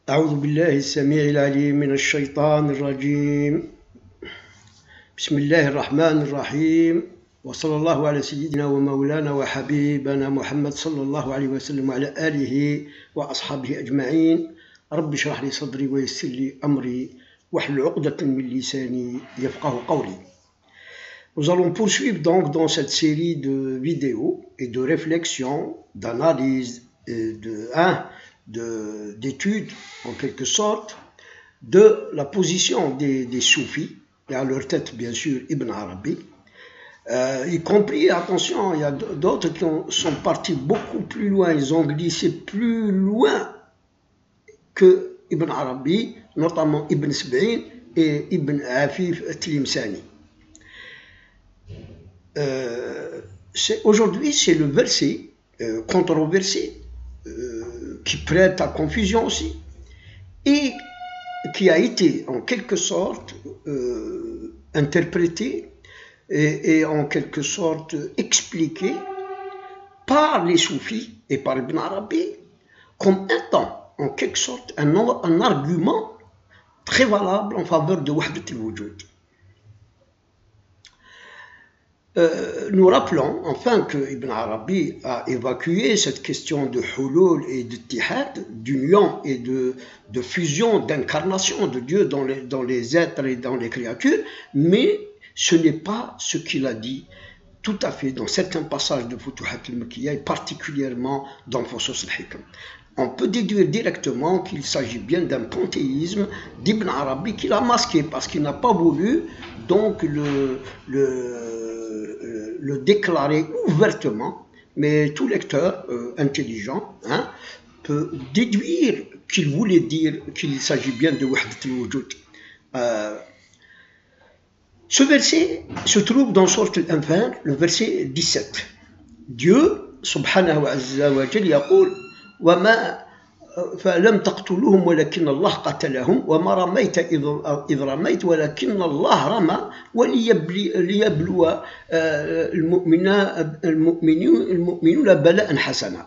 أعوذ بالله السميع العليم من الشيطان الرجيم. بسم الله الرحمن الرحيم، وصلى الله على سيدنا ومولانا وحبيبنا محمد صلى الله عليه وسلم وعلى آله وأصحابه أجمعين. رب اشرح لي صدري ويسر لي أمري واحلل عقدة من لساني يفقه قولي. Nous allons poursuivre donc dans cette série de vidéos et de réflexions, d'analyses, d'études en quelque sorte de la position des soufis, et à leur tête bien sûr Ibn Arabi, y compris, attention, il y a d'autres qui sont partis beaucoup plus loin, ils ont glissé plus loin que Ibn Arabi, notamment Ibn Sab'in et Ibn Afif Tlimsani. Aujourd'hui, c'est le verset controversé qui prête à confusion aussi et qui a été en quelque sorte interprété et en quelque sorte expliqué par les soufis et par Ibn Arabi comme étant en quelque sorte un argument très valable en faveur de Wahdat al-Wujud. Nous rappelons enfin que Ibn Arabi a évacué cette question de hulul et d'ittihad, d'union et de fusion, d'incarnation de Dieu dans les êtres et dans les créatures, mais ce n'est pas ce qu'il a dit tout à fait dans certains passages de Futuhat al-Makkiyya et particulièrement dans Fusus al-Hikam. On peut déduire directement qu'il s'agit bien d'un panthéisme d'Ibn Arabi qu'il a masqué parce qu'il n'a pas voulu donc le déclarer ouvertement, mais tout lecteur intelligent peut déduire qu'il voulait dire qu'il s'agit bien de Wahdat al-Wujud. Ce verset se trouve dans Sourate Al-Anfal, le verset 17. Dieu, subhanahu wa jalla, yaqul وما فلم تقتلوهم ولكن الله قتلهم وما رميت إذ رميت ولكن الله رمى وليبلو المؤمنون بلاء حسنا.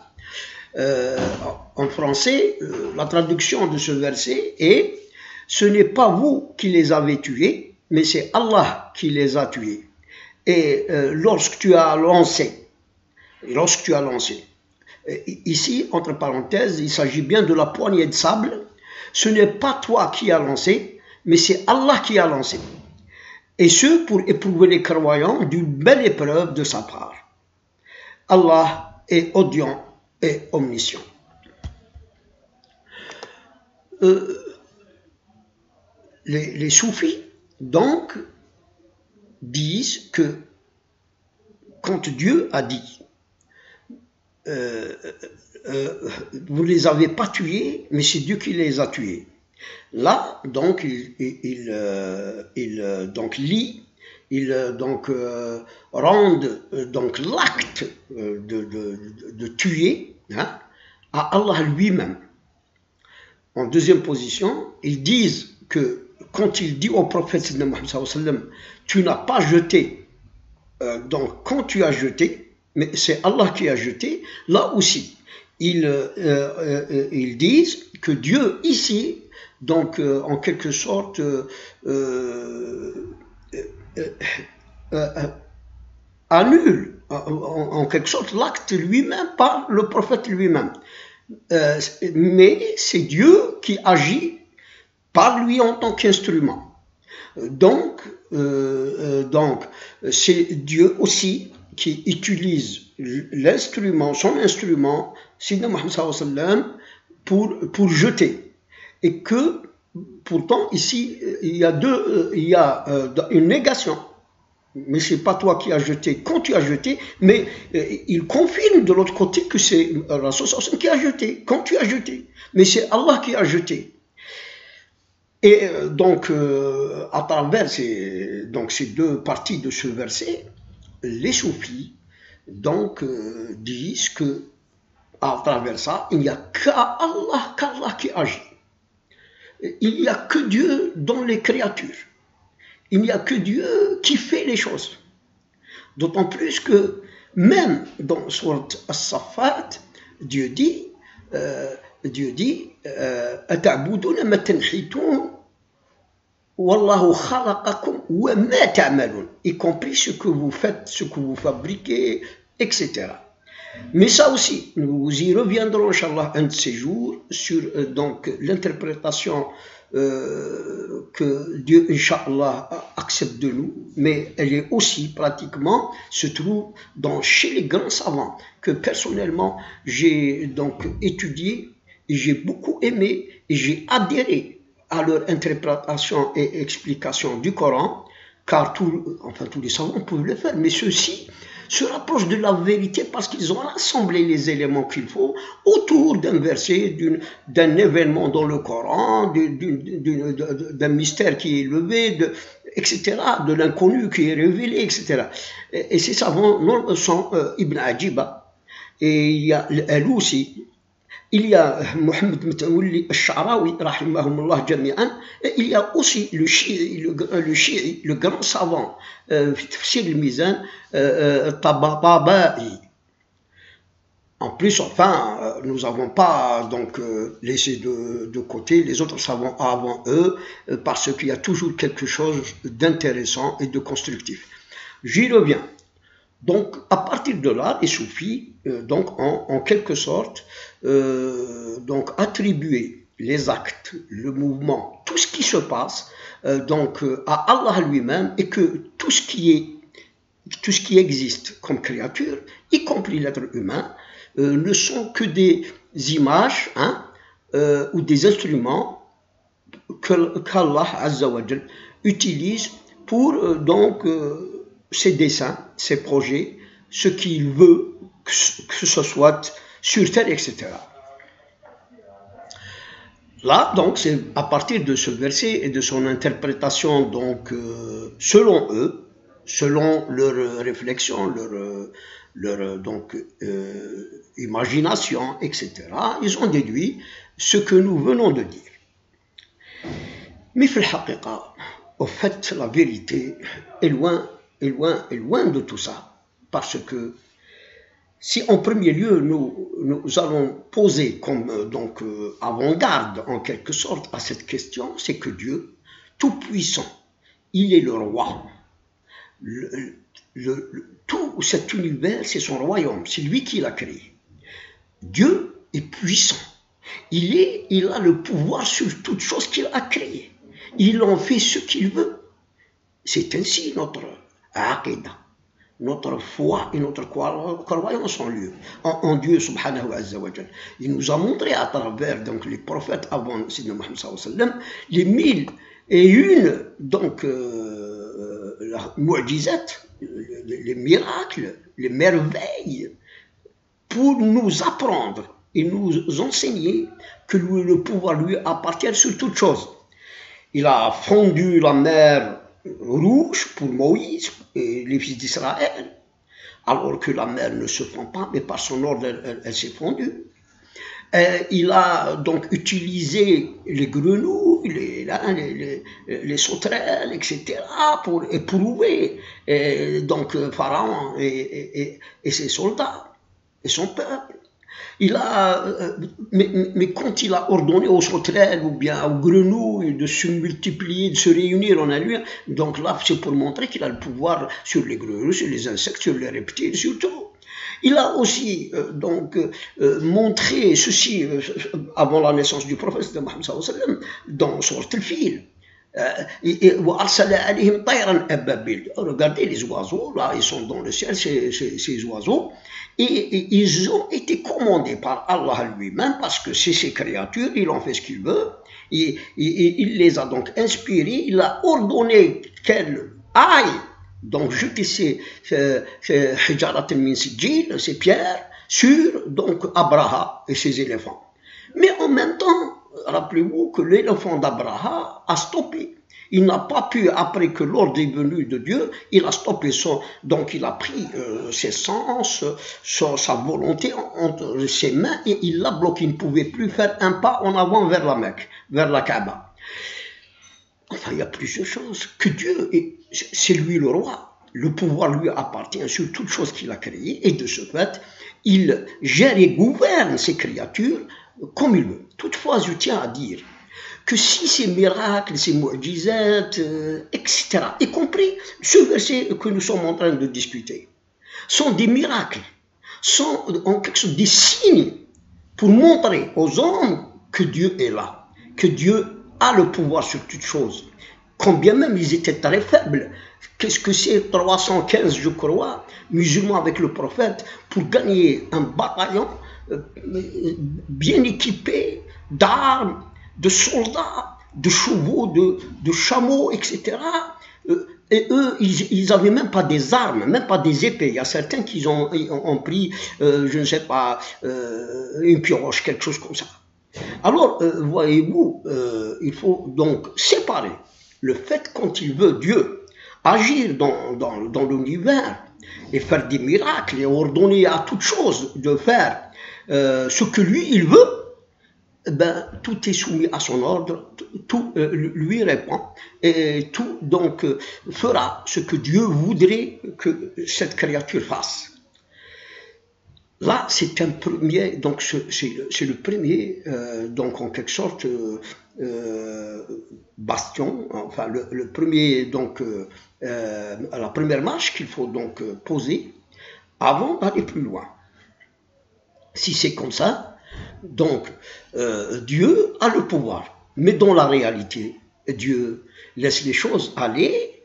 En français, la traduction de ce verset est « Ce n'est pas vous qui les avez tués, mais c'est Allah qui les a tués. » Et lorsque tu as lancé, ici, entre parenthèses, il s'agit bien de la poignée de sable. Ce n'est pas toi qui as lancé, mais c'est Allah qui a lancé. Et ce, pour éprouver les croyants d'une belle épreuve de sa part. Allah est audient et omniscient. Les soufis, donc, disent que quand Dieu a dit vous ne les avez pas tués, mais c'est Dieu qui les a tués. Là, donc, ils rendent donc l'acte de tuer à Allah lui-même. En deuxième position, ils disent que quand il dit au prophète tu n'as pas jeté, donc quand tu as jeté, mais c'est Allah qui a jeté, là aussi, ils disent que Dieu ici, donc en quelque sorte, annule en quelque sorte l'acte lui-même par le prophète lui-même. Mais c'est Dieu qui agit par lui en tant qu'instrument. Donc c'est Dieu aussi qui utilise l'instrument, son instrument, Sayyidina Muhammad sallallahu alayhi wa sallam, pour jeter. Et que, pourtant, ici, il y a une négation. Mais ce n'est pas toi qui as jeté, quand tu as jeté, mais il confirme de l'autre côté que c'est Rasul sallallahu alayhi wa sallam qui a jeté, quand tu as jeté. Mais c'est Allah qui a jeté. Et donc, à travers ces deux parties de ce verset, les soufis donc disent que à travers ça, il n'y a qu'Allah qui agit. Il n'y a que Dieu dans les créatures. Il n'y a que Dieu qui fait les choses. D'autant plus que même dans Sourate As-Saffat, Dieu dit Dieu dit أتعبدون ما تنحتون والله خلقكم وما تعملون, y compris ce que vous faites, ce que vous fabriquez, etc. Mais ça aussi, nous y reviendrons, Inch'Allah, un de ces jours, sur donc l'interprétation que Dieu, Inch'Allah, accepte de nous, mais elle est aussi pratiquement, se trouve chez les grands savants, que personnellement, j'ai donc étudié, et j'ai beaucoup aimé, et j'ai adhéré à leur interprétation et explication du Coran, car tous les savants peuvent le faire, mais ceux-ci se rapprochent de la vérité parce qu'ils ont rassemblé les éléments qu'il faut autour d'un verset, d'un événement dans le Coran, d'un mystère qui est levé, etc., de l'inconnu qui est révélé, etc. Et ces savants sont Ibn Ajiba, et il y a Al-Alusi, il y a Mohamed Mtaouli al-Sha'rawi, rahimahumullah jami'an, et il y a aussi le Shi'i, le grand savant, Tafsir al-Mizan, Tabatabai. En plus, enfin, nous n'avons pas donc laissé de côté les autres savants avant eux, parce qu'il y a toujours quelque chose d'intéressant et de constructif. J'y reviens. Donc, à partir de là, les soufis, donc, en quelque sorte, donc, attribuer les actes, le mouvement, tout ce qui se passe, donc, à Allah lui-même, et que tout ce qui existe comme créature, y compris l'être humain, ne sont que des images, hein, ou des instruments qu'Allah Azza wa Jal utilise pour donc ses desseins, ses projets, ce qu'il veut que ce soit sur terre, etc. Là, donc, c'est à partir de ce verset et de son interprétation, donc, selon eux, selon leur réflexion, leur donc, imagination, etc., ils ont déduit ce que nous venons de dire. Mais au fait, la vérité est loin de tout ça, parce que si en premier lieu nous allons poser comme donc avant-garde en quelque sorte à cette question, c'est que Dieu, tout-puissant, il est le roi. Tout cet univers, c'est son royaume, c'est lui qui l'a créé. Dieu est puissant, il a le pouvoir sur toute chose qu'il a créée. Il en fait ce qu'il veut. C'est ainsi notre aqidah, notre foi et notre croyance en Dieu subhanahu wa ta'ala. Il nous a montré à travers donc, les prophètes avant Sidna Muhammad sallallahu alayhi wa sallam, les 1001 donc mu'jizat, les miracles, les merveilles, pour nous apprendre et nous enseigner que le pouvoir lui appartient sur toute chose. Il a fondu la mer Rouge pour Moïse et les fils d'Israël, alors que la mer ne se fond pas, mais par son ordre, elle s'est fondue. Il a donc utilisé les grenouilles, les sauterelles, etc., pour éprouver donc Pharaon et ses soldats et son peuple. Mais quand il a ordonné aux sauterelles ou bien aux grenouilles de se multiplier, de se réunir en un lieu, donc là c'est pour montrer qu'il a le pouvoir sur les grenouilles, sur les insectes, sur les reptiles, sur tout. Il a aussi donc montré ceci avant la naissance du prophète de Mohammed sallallahu alayhi wa sallam dans Sourate al-Fil. Regardez les oiseaux, là ils sont dans le ciel, ces oiseaux, et ils ont été commandés par Allah lui-même parce que c'est ses créatures, il en fait ce qu'il veut, et il les a donc inspirés, il a ordonné qu'elles aillent donc jeter ces hijarat min sijil, ces pierres, sur donc Abraha et ses éléphants. Mais en même temps, rappelez-vous que l'éléphant d'Abraha a stoppé. Il n'a pas pu, après que l'ordre est venu de Dieu, il a stoppé donc il a pris ses sens, sa volonté entre ses mains et il l'a bloqué. Il ne pouvait plus faire un pas en avant vers la Mecque, vers la Kaaba. Enfin, il y a plusieurs choses. Que Dieu, c'est lui le roi. Le pouvoir lui appartient sur toute chose qu'il a créée et de ce fait, il gère et gouverne ses créatures comme il veut. Toutefois, je tiens à dire que si ces miracles, ces mu'jizat, etc., y compris ce verset que nous sommes en train de discuter, sont des miracles, sont en quelque sorte des signes pour montrer aux hommes que Dieu est là, que Dieu a le pouvoir sur toutes choses. Combien même ils étaient très faibles. Qu'est-ce que c'est 315, je crois, musulmans avec le prophète, pour gagner un bataillon bien équipé d'armes, de soldats, de chevaux, de chameaux, etc. Et eux, ils n'avaient même pas des armes, même pas des épées. Il y a certains qui ont pris, je ne sais pas, une pioche, quelque chose comme ça. Alors, voyez-vous, il faut donc séparer le fait quand il veut, Dieu, agir dans l'univers et faire des miracles et ordonner à toute chose de faire ce que lui, il veut, ben, tout est soumis à son ordre, tout lui répond, et tout donc fera ce que Dieu voudrait que cette créature fasse. Là, c'est un premier, donc c'est le premier, donc en quelque sorte, bastion, enfin le premier, donc la première marche qu'il faut donc poser avant d'aller plus loin. Si c'est comme ça, donc Dieu a le pouvoir, mais dans la réalité, Dieu laisse les choses aller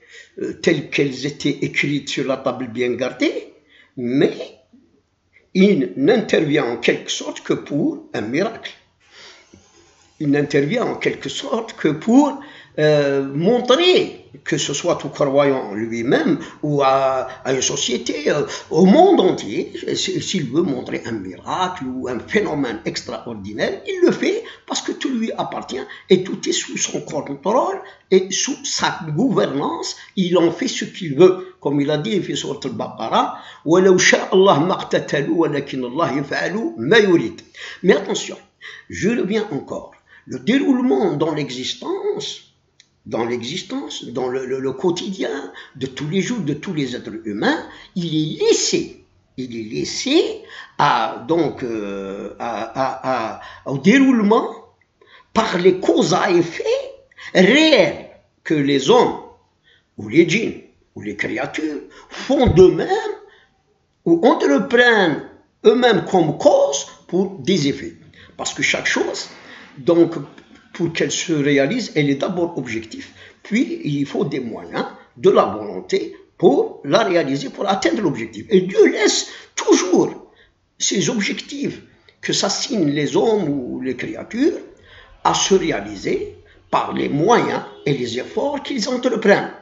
telles qu'elles étaient écrites sur la table bien gardée, mais il n'intervient en quelque sorte que pour un miracle. Il n'intervient en quelque sorte que pour montrer, que ce soit au croyant lui-même ou à une société, au monde entier, s'il veut montrer un miracle ou un phénomène extraordinaire, il le fait parce que tout lui appartient et tout est sous son contrôle et sous sa gouvernance. Il en fait ce qu'il veut. Comme il a dit dans Sourate Al-Baqarah, وَلَوْ شَاءَ اللَّهُ مَا اقْتَتَلُوا وَلَكِنَّ اللَّهَ يَفْعَلُ مَا يُرِيدُ. Mais attention, je reviens encore. Le déroulement dans l'existence, dans le quotidien de tous les jours, de tous les êtres humains, il est laissé au déroulement par les causes à effet réels que les hommes ou les djinns ou les créatures font d'eux-mêmes ou entreprennent eux-mêmes comme cause pour des effets. Parce que chaque chose, donc, pour qu'elle se réalise, elle est d'abord objective, puis il faut des moyens, de la volonté pour la réaliser, pour atteindre l'objectif. Et Dieu laisse toujours ces objectifs que s'assignent les hommes ou les créatures à se réaliser par les moyens et les efforts qu'ils entreprennent.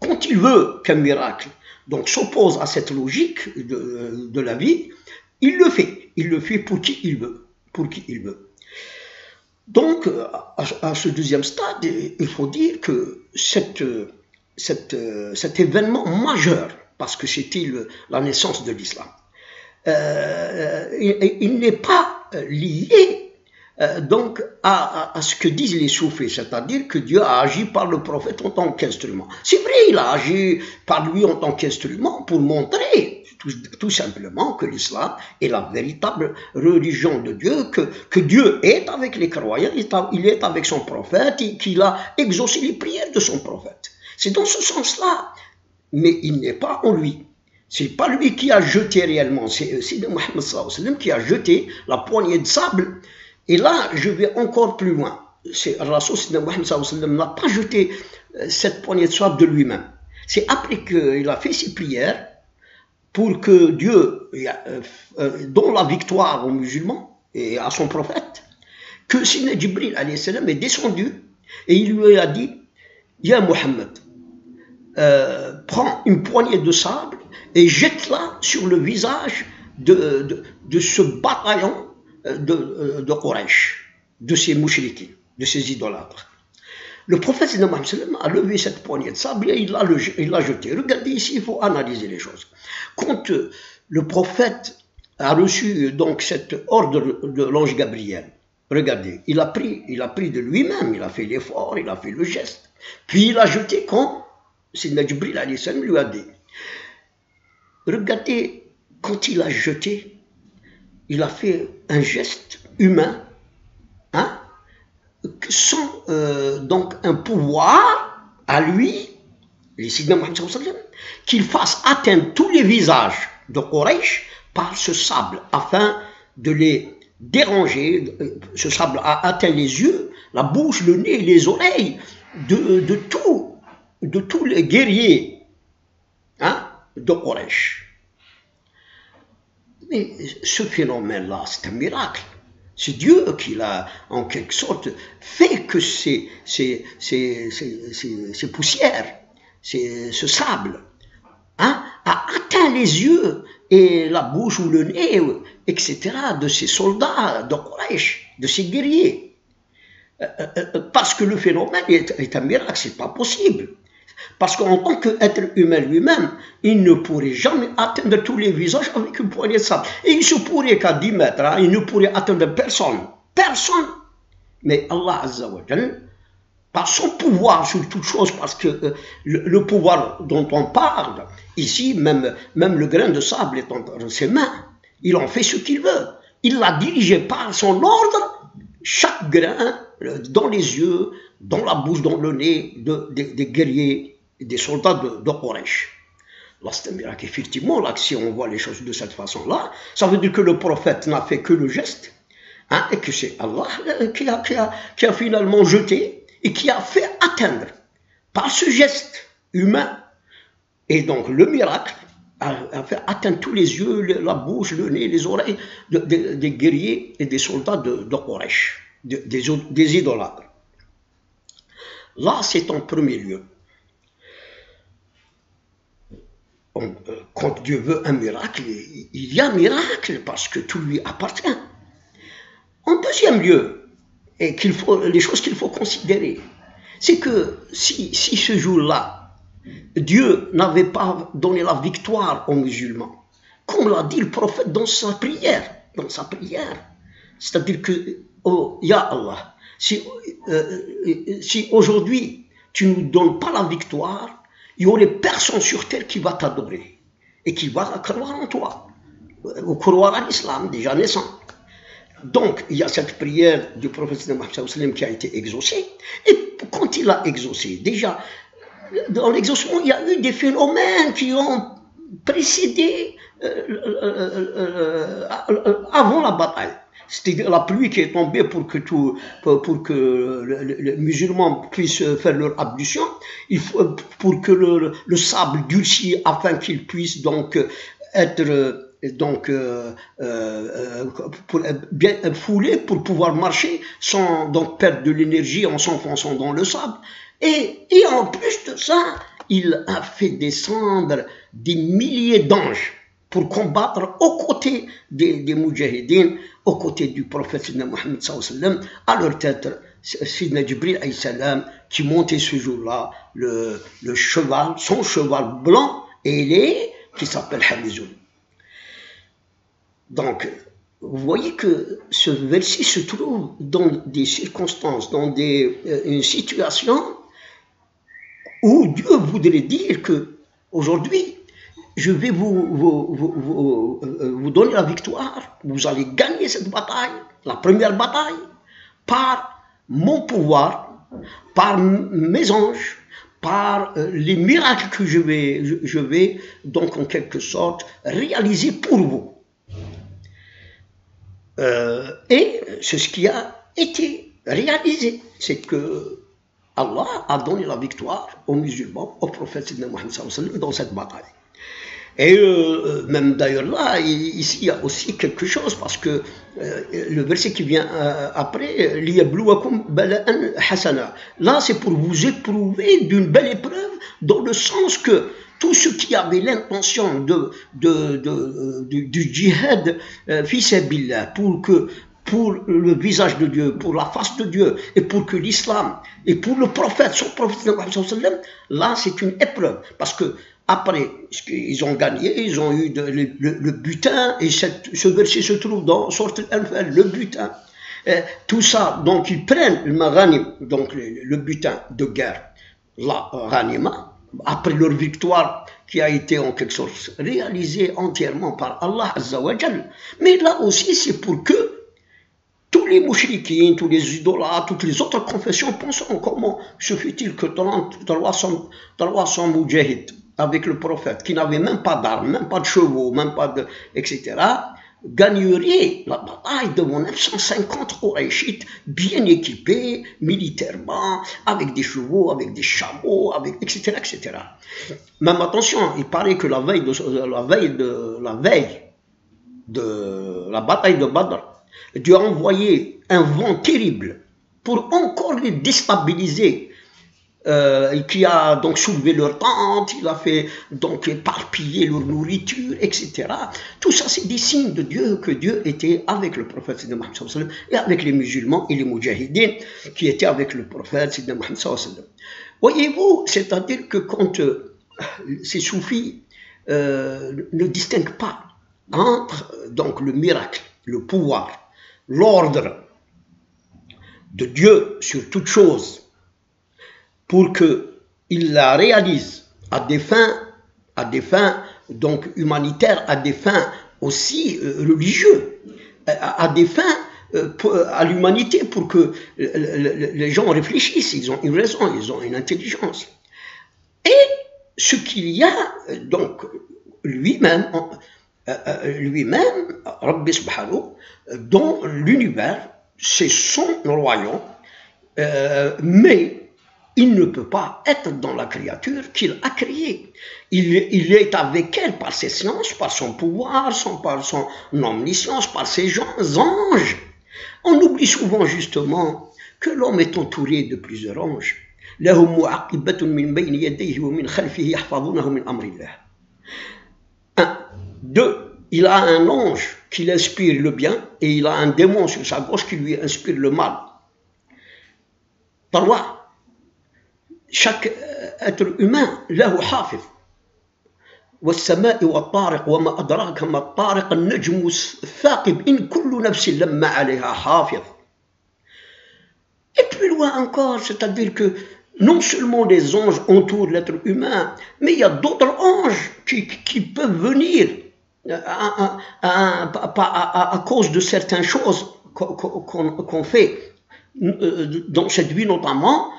Quand il veut qu'un miracle donc s'oppose à cette logique de la vie, il le fait. Il le fait pour qui il veut. Donc, à ce deuxième stade, il faut dire que cet événement majeur, parce que c'était la naissance de l'islam, il n'est pas lié donc à ce que disent les soufis, c'est-à-dire que Dieu a agi par le prophète en tant qu'instrument. C'est vrai, il a agi par lui en tant qu'instrument pour montrer tout simplement que l'islam est la véritable religion de Dieu, que Dieu est avec les croyants, il est avec son prophète, et qu'il a exaucé les prières de son prophète. C'est dans ce sens-là, mais il n'est pas en lui. C'est pas lui qui a jeté réellement, c'est Mohammed sallallahu alayhi wa sallam qui a jeté la poignée de sable. Et là, je vais encore plus loin. Rasul Mohammed sallallahu alayhi wa sallam n'a pas jeté cette poignée de sable de lui-même. C'est après qu'il a fait ses prières pour que Dieu donne la victoire aux musulmans et à son prophète, que Sidna Jibril alayhi salam est descendu et il lui a dit, Ya Mohammed, prends une poignée de sable et jette-la sur le visage de ce bataillon de Quraysh, de ces mouchriquins, de ces idolâtres. Le prophète a levé cette poignée de sable et il l'a jeté. Regardez ici, il faut analyser les choses. Quand le prophète a reçu donc cet ordre de l'ange Gabriel, regardez, il a pris de lui-même, il a fait l'effort, il a fait le geste, puis il a jeté quand Sidna Jibril alayhi salam lui a dit. Regardez, quand il a jeté, il a fait un geste humain sans donc un pouvoir à lui, les Sidna Mohammed sallallahu alayhi wa sallam, qu'il fasse atteindre tous les visages de Quraysh par ce sable, afin de les déranger. Ce sable a atteint les yeux, la bouche, le nez, les oreilles de tous les guerriers de Quraysh. Mais ce phénomène-là, c'est un miracle. C'est Dieu qui l'a, en quelque sorte, fait que ces poussières, ce sable, a atteint les yeux et la bouche ou le nez, etc., de ces soldats de Quraysh, de ces guerriers. Parce que le phénomène est un miracle, c'est pas possible. Parce qu'en tant qu'être humain lui-même, il ne pourrait jamais atteindre tous les visages avec une poignée de sable. Et il se pourrait qu'à 10 mètres, il ne pourrait atteindre personne. Personne. Mais Allah Azza wa Jal, par son pouvoir sur toute chose, parce que le pouvoir dont on parle, ici, même le grain de sable est entre ses mains. Il en fait ce qu'il veut. Il l'a dirigé par son ordre, chaque grain, dans les yeux, dans la bouche, dans le nez des guerriers, des soldats de Quraysh. Là, c'est un miracle. Effectivement, là, si on voit les choses de cette façon-là, ça veut dire que le prophète n'a fait que le geste, et que c'est Allah qui a finalement jeté et qui a fait atteindre par ce geste humain. Et donc, le miracle a fait atteindre tous les yeux, la bouche, le nez, les oreilles des guerriers et des soldats de Quraysh, des idolâtres. Là, c'est en premier lieu. Quand Dieu veut un miracle, il y a un miracle parce que tout lui appartient. En deuxième lieu, et les choses qu'il faut considérer, c'est que si ce jour-là, Dieu n'avait pas donné la victoire aux musulmans, comme l'a dit le prophète dans sa prière, c'est-à-dire que, oh, Ya Allah, si aujourd'hui tu ne nous donnes pas la victoire, il n'y aurait personne sur terre qui va t'adorer et qui va croire en toi, ou croire à l'islam déjà naissant. Donc, il y a cette prière du prophète Mohammed qui a été exaucée, et quand il a exaucé, déjà, dans l'exaucement, il y a eu des phénomènes qui ont précédé avant la bataille. C'est-à-dire la pluie qui est tombée pour que les musulmans puissent faire leur ablution, pour que le sable durcisse afin qu'ils puissent donc être bien foulés pour pouvoir marcher sans donc perdre de l'énergie en s'enfonçant dans le sable. Et en plus de ça, il a fait descendre des milliers d'anges pour combattre aux côtés des Moudjahidines, aux côtés du prophète Sidna Mohammed sallallahu alayhi wa sallam, à leur tête Sidna Jibril alayhi salam, qui montait ce jour-là le cheval, son cheval blanc ailé, qui s'appelle Hamizoun. Donc, vous voyez que ce verset se trouve dans des circonstances, dans une situation où Dieu voudrait dire que aujourd'hui, je vais vous donner la victoire, vous allez gagner cette bataille, la première bataille, par mon pouvoir, par mes anges, par les miracles que je vais donc en quelque sorte réaliser pour vous. Et c'est ce qui a été réalisé, c'est que Allah a donné la victoire aux musulmans, au prophète Sidna Mohammed sallallahu alayhi wa sallam dans cette bataille. Et même d'ailleurs là, ici il y a aussi quelque chose, parce que le verset qui vient après, liyabluwakum bala'an hasana, là c'est pour vous éprouver d'une belle épreuve, dans le sens que tous ceux qui avaient l'intention du djihad fi sabilillah, pour le visage de Dieu, pour la face de Dieu, et pour que l'islam, et pour le prophète, son prophète, là c'est une épreuve, parce que après, ils ont gagné, ils ont eu le butin, et ce verset se trouve dans Sourate Al-Anfal, le butin. Tout ça, donc ils prennent le maghanim, donc le butin de guerre, la ghanima, après leur victoire qui a été en quelque sorte réalisée entièrement par Allah Azza wa Jal. Mais là aussi, c'est pour que tous les mouchrikines, tous les idolâtres, toutes les autres confessions penseront comment se fait-il que 300 moudjahid avec le prophète, qui n'avait même pas d'armes, même pas de chevaux, même pas de, etc., gagnerait la bataille devant 950 Qurayshites bien équipés militairement, avec des chevaux, avec des chameaux, avec, etc., etc. Même attention, il paraît que la veille de la bataille de Badr, Dieu a envoyé un vent terrible pour encore les déstabiliser, qui a donc soulevé leur tente, il a fait donc éparpiller leur nourriture, etc. Tout ça, c'est des signes de Dieu, que Dieu était avec le prophète Sidna Muhammad sallallahu alayhi wa sallam, et avec les musulmans et les moudjahidines qui étaient avec le prophète Sidna Muhammad sallallahu alayhi wa sallam. Voyez-vous, c'est-à-dire que quand ces soufis ne distinguent pas entre donc le miracle, le pouvoir, l'ordre de Dieu sur toute chose, pour qu'il la réalise à des fins donc humanitaires, à des fins aussi religieuses, à des fins à l'humanité, pour que les gens réfléchissent, ils ont une raison, ils ont une intelligence. Et ce qu'il y a, donc lui-même, Rabbi Subhanahu, dans l'univers, c'est son royaume, mais il ne peut pas être dans la créature qu'il a créée. Il est avec elle par ses sciences, par son pouvoir, par son omniscience, par ses anges. On oublie souvent justement que l'homme est entouré de plusieurs anges. Un, deux, il a un ange qui l'inspire le bien et il a un démon sur sa gauche qui lui inspire le mal. Trois, chaque être humain له حافظ والسماء والطارق وما أدراك ما الطارق النجم الثاقب إن كل نفس لما عليها حافظ. Et plus loin encore, c'est-à-dire que non seulement les anges entourent l'être humain, mais il y a d'autres anges qui peuvent venir à cause de certaines choses qu'on fait dans cette vie, notamment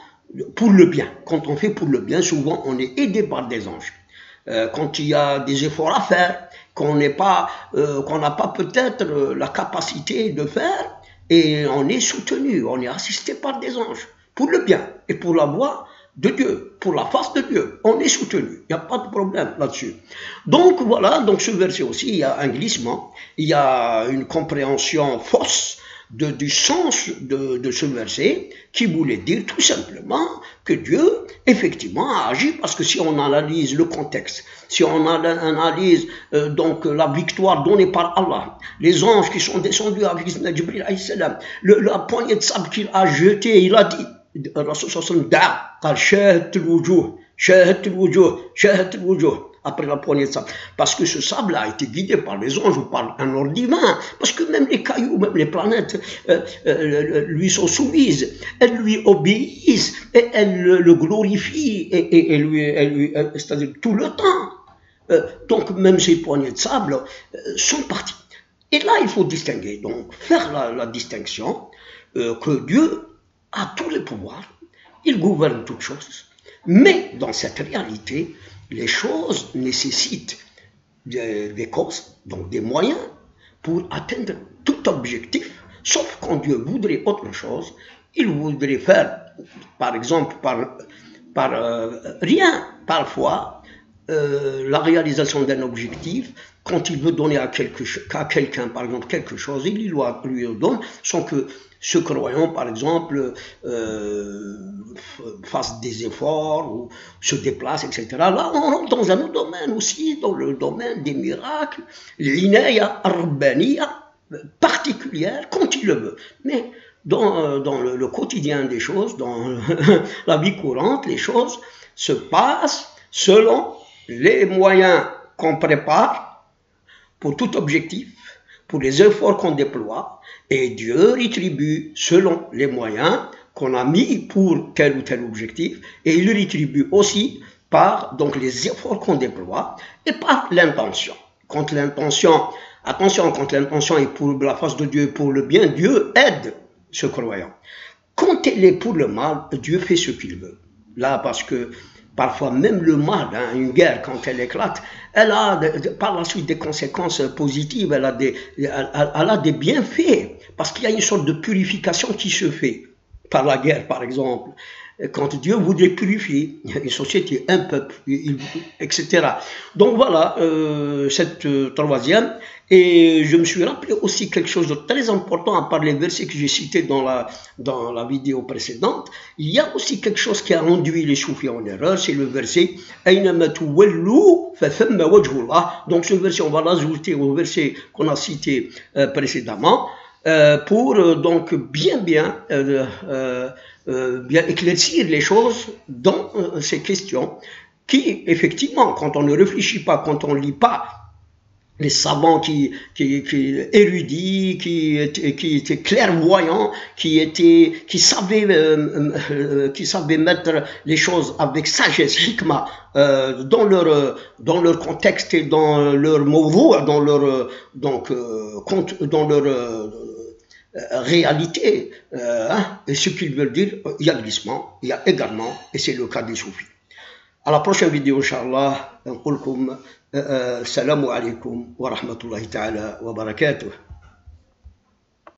pour le bien. Quand on fait pour le bien, souvent on est aidé par des anges. Quand il y a des efforts à faire, qu'on n'a pas peut-être la capacité de faire, et on est soutenu, on est assisté par des anges, pour le bien et pour la voie de Dieu, pour la face de Dieu, on est soutenu, il n'y a pas de problème là-dessus. Donc voilà, donc ce verset aussi, il y a un glissement, il y a une compréhension fausse du sens de ce verset, qui voulait dire tout simplement que Dieu, effectivement, a agi, parce que si on analyse le contexte, si on analyse donc la victoire donnée par Allah, les anges qui sont descendus avec Jibril alayhi salam, la poignée de sable qu'il a jetée, il a dit, Rasul sallallahu alayhi wa sallam, après la poignée de sable, parce que ce sable a été guidé par les anges ou par un ordre divin, parce que même les cailloux, même les planètes lui sont soumises, elles lui obéissent, et elles le glorifient, et lui c'est-à-dire tout le temps. Donc même ces poignées de sable sont parties. Et là, il faut distinguer, donc faire la distinction que Dieu a tous les pouvoirs, il gouverne toutes choses, mais dans cette réalité, les choses nécessitent des causes, donc des moyens, pour atteindre tout objectif, sauf quand Dieu voudrait autre chose, il voudrait faire, par exemple, par rien, parfois, la réalisation d'un objectif, quand il veut donner à quelqu'un, par exemple, quelque chose, il lui le donne, sans que ce croyant, par exemple, fasse des efforts ou se déplace, etc. Là, on rentre dans un autre domaine aussi, dans le domaine des miracles, l'inaya arbaniya particulière, quand il le veut. Mais dans le quotidien des choses, dans la vie courante, les choses se passent selon les moyens qu'on prépare pour tout objectif, pour les efforts qu'on déploie, et Dieu rétribue selon les moyens qu'on a mis pour tel ou tel objectif, et il rétribue aussi par donc les efforts qu'on déploie et par l'intention. Quand l'intention Attention, quand l'intention est pour la face de Dieu, pour le bien, Dieu aide ce croyant. Quand elle est pour le mal, Dieu fait ce qu'il veut. Là, parce que parfois même le mal, hein, une guerre, quand elle éclate, elle a par la suite des conséquences positives, elle a des bienfaits, parce qu'il y a une sorte de purification qui se fait par la guerre, par exemple. Quand Dieu voudrait purifier une société, un peuple, etc. Donc voilà, cette troisième. Et je me suis rappelé aussi quelque chose de très important à part les versets que j'ai cités dans la vidéo précédente. Il y a aussi quelque chose qui a induit les soufis en erreur, c'est le verset « Aynama tuwallu fathamma wajhullah ». Donc ce verset, on va l'ajouter au verset qu'on a cité précédemment pour donc bien éclaircir les choses dans ces questions qui, effectivement, quand on ne réfléchit pas, quand on ne lit pas, les savants qui érudits, qui étaient clairvoyants, qui savaient mettre les choses avec sagesse, hikma, dans leur contexte et dans leur mawdou', dans leur réalité, et ce qu'ils veulent dire, il y a glissement, il y a également, et c'est le cas des soufis. À la prochaine vidéo, Inch'Allah, نقول لكم السلام عليكم ورحمة الله تعالى وبركاته.